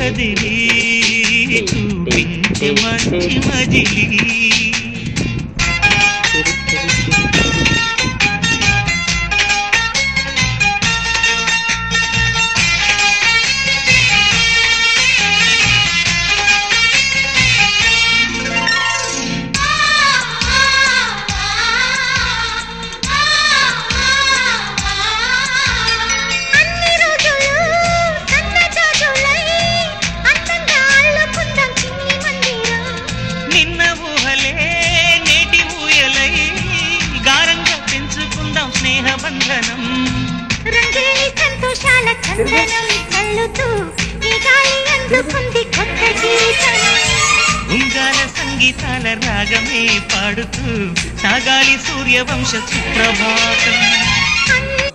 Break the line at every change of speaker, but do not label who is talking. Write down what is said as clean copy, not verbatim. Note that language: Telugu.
కదిలి చూపించే మంచి మజిలీ స్నేహబంధనం రంగేణి సంతోషాల చందనం చల్లుతూ ఈ గాలి అందుకుంది కొత్త గీతం ఉంగాల సంగీతాల రాగమే పాడుతూ సాగాలి సూర్యవంశ సుప్రభాతం